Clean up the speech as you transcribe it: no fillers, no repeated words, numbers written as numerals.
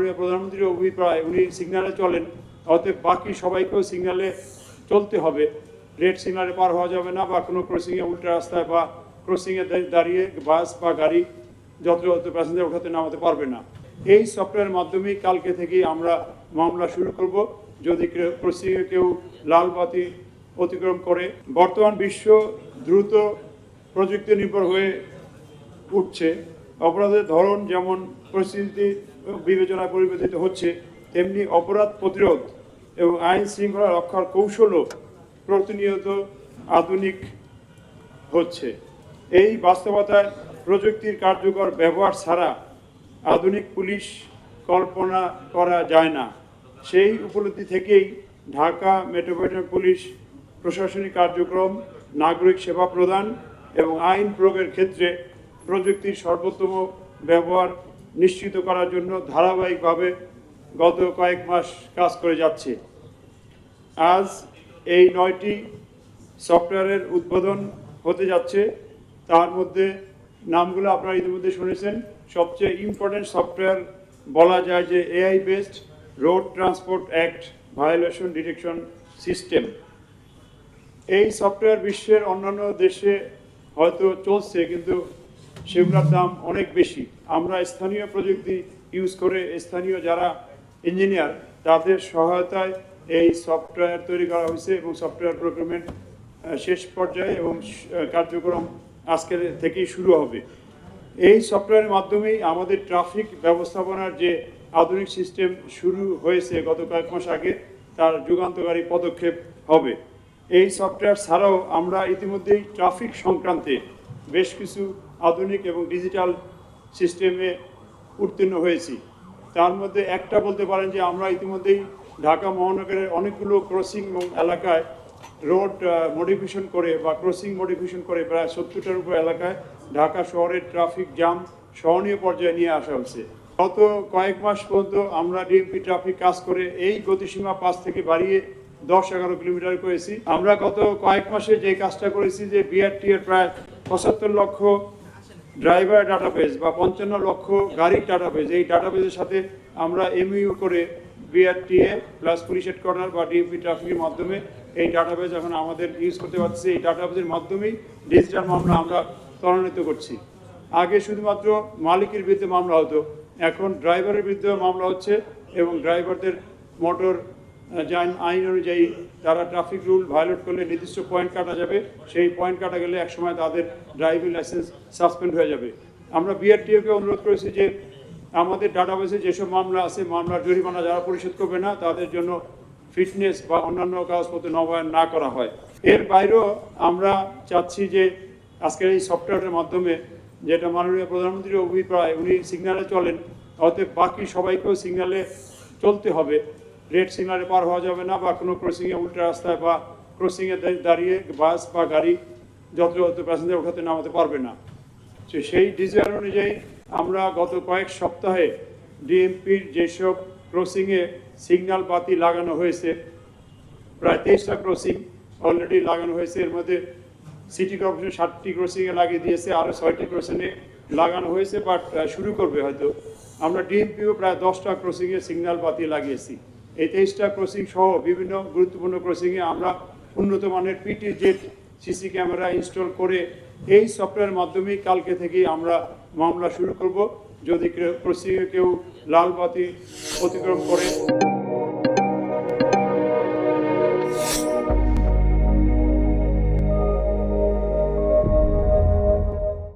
মাননীয় প্রধানমন্ত্রীর অভিপ্রায়, উনি সিগন্যালে চলেন, অতএব বাকি সবাইকেও সিগন্যালে চলতে হবে। রেড সিগন্যালে পার হওয়া যাবে না, বা কোনো ক্রসিংয়ে উল্টা রাস্তায় বা ক্রসিংয়ে দাঁড়িয়ে বাস বা গাড়ি যত্রতত্র প্যাসেঞ্জার ওঠাতে নামাতে পারবে না। এই সফটওয়্যারের মাধ্যমেই কালকে থেকেই আমরা মামলা শুরু করব যদি ক্রসিংয়ে কেউ লাল বাতি অতিক্রম করে। বর্তমান বিশ্ব দ্রুত প্রযুক্তি নির্ভর হয়ে উঠছে। অপরাধের ধরন যেমন পরিস্থিতি বিবেচনায় পরিবর্তিত হচ্ছে, তেমনি অপরাধ প্রতিরোধ এবং আইন শৃঙ্খলা রক্ষার কৌশলও প্রতিনিয়ত আধুনিক হচ্ছে। এই বাস্তবতায় প্রযুক্তির কার্যকর ব্যবহার ছাড়া আধুনিক পুলিশ কল্পনা করা যায় না। সেই উপলব্ধি থেকেই ঢাকা মেট্রোপলিটন পুলিশ প্রশাসনিক কার্যক্রম, নাগরিক সেবা প্রদান এবং আইন প্রয়োগের ক্ষেত্রে প্রযুক্তির সর্বোত্তম ব্যবহার নিশ্চিত করার জন্য ধারাবাহিকভাবে গত কয়েক মাস কাজ করে যাচ্ছে। আজ এই 9টি সফটওয়্যারের উদ্বোধন হতে যাচ্ছে। তার মধ্যে নামগুলো আপনারা ইতিমধ্যে শুনেছেন। সবচেয়ে ইম্পর্টেন্ট সফটওয়্যার বলা যায় যে AI based road transport act violation detection system. এই সফটওয়্যার বিশ্বের অন্যান্য দেশে হয়তো চলছে, কিন্তু সেগুলোর দাম অনেক বেশি। আমরা স্থানীয় প্রযুক্তি ইউজ করে স্থানীয় যারা ইঞ্জিনিয়ার তাদের সহায়তায় এই সফটওয়্যার তৈরি করা হয়েছে এবং সফটওয়্যার প্রক্রিয়ামেন্ট শেষ পর্যায়ে এবং কার্যক্রম আজকের থেকেই শুরু হবে। এই সফটওয়্যারের মাধ্যমেই আমাদের ট্রাফিক ব্যবস্থাপনার যে আধুনিক সিস্টেম শুরু হয়েছে গত কয়েক মাস আগে, তার যুগান্তকারী পদক্ষেপ হবে। এই সফটওয়্যার ছাড়াও আমরা ইতিমধ্যেই ট্রাফিক সংক্রান্তে বেশ কিছু আধুনিক এবং ডিজিটাল সিস্টেমে উত্তীর্ণ হয়েছি। তার মধ্যে একটা বলতে পারেন যে আমরা ইতিমধ্যেই ঢাকা মহানগরের অনেকগুলো ক্রসিং এলাকায় রোড মডিফিকেশন করে বা ক্রসিং মডিফিকেশন করে প্রায় 70টার উপর এলাকায় ঢাকা শহরের ট্রাফিক জ্যাম সহনীয় পর্যায়ে নিয়ে আসা হয়েছে। গত কয়েক মাস পর্যন্ত আমরা ডিএমপি ট্রাফিক কাজ করে এই গতিসীমা 5 থেকে বাড়িয়ে 10-11 কিলোমিটার করেছি। আমরা গত কয়েক মাসে যে কাজটা করেছি যে বিআরটি এর প্রায় 75 লক্ষ ড্রাইভার ডাটাবেজ বা 55 লক্ষ গাড়ির ডাটাবেজ, এই ডাটাবেজের সাথে আমরা এমইউ করে বিআরটিএ প্লাস পুলিশ হেডকোয়ার্টার বা ডিএমপি ট্রাফিকের মাধ্যমে এই ডাটাবেজ এখন আমাদের ইউজ করতে পারছি। এই ডাটাবেজের মাধ্যমেই ডিজিটাল মামলা আমরা ত্বরান্বিত করছি। আগে শুধুমাত্র মালিকের বিরুদ্ধে মামলা হতো, এখন ড্রাইভারের বিরুদ্ধে মামলা হচ্ছে এবং ড্রাইভারদের মোটর আইন অনুযায়ী তারা ট্রাফিক রুল ভায়োলেট করলে নির্দিষ্ট পয়েন্ট কাটা যাবে। সেই পয়েন্ট কাটা গেলে একসময় তাদের ড্রাইভিং লাইসেন্স সাসপেন্ড হয়ে যাবে। আমরা বিআরটিওকে অনুরোধ করেছি যে আমাদের ডাটাবেসে যেসব মামলা আছে, মামলার জরিমানা যারা পরিশোধ করবে না তাদের জন্য ফিটনেস বা অন্যান্য কাগজপত্র নবায়ন না করা হয়। এর বাইরেও আমরা চাচ্ছি যে আজকের এই সফটওয়্যারের মাধ্যমে, যেটা মাননীয় প্রধানমন্ত্রীর অভিপ্রায়, উনি সিগন্যালে চলেন, অতএব বাকি সবাইকেও সিগন্যালে চলতে হবে। রেড সিগন্যালে পার হওয়া যাবে না, বা কোনো ক্রসিংয়ে উল্টা রাস্তায় বা ক্রসিংয়ে দাঁড়িয়ে বাস বা গাড়ি যত্রতত্র প্যাসেঞ্জার ওঠাতে নামাতে পারবে না। সেই ডিজাইন অনুযায়ী আমরা গত কয়েক সপ্তাহে ডিএমপির যেসব ক্রসিংয়ে সিগন্যাল বাতি লাগানো হয়েছে, প্রায় 23টা ক্রসিং অলরেডি লাগানো হয়েছে। এর মধ্যে সিটি কর্পোরেশন 60টি ক্রসিংয়ে লাগিয়ে দিয়েছে, আরও 6টি ক্রসিংয়ে লাগানো হয়েছে, বাট শুরু করবে হয়তো। আমরা ডিএমপিও প্রায় 10টা ক্রসিংয়ে সিগন্যাল বাতি লাগিয়েছি। এই 23টা ক্রসিং সহ বিভিন্ন গুরুত্বপূর্ণ ক্রসিংয়ে আমরা উন্নত মানের পিটিজেড সিসি ক্যামেরা ইনস্টল করে এই সফটওয়্যারের মাধ্যমেই কালকে থেকেই আমরা মামলা শুরু করব যদি ক্রসিংয়ে কেউ লাল বাতি অতিক্রম করে।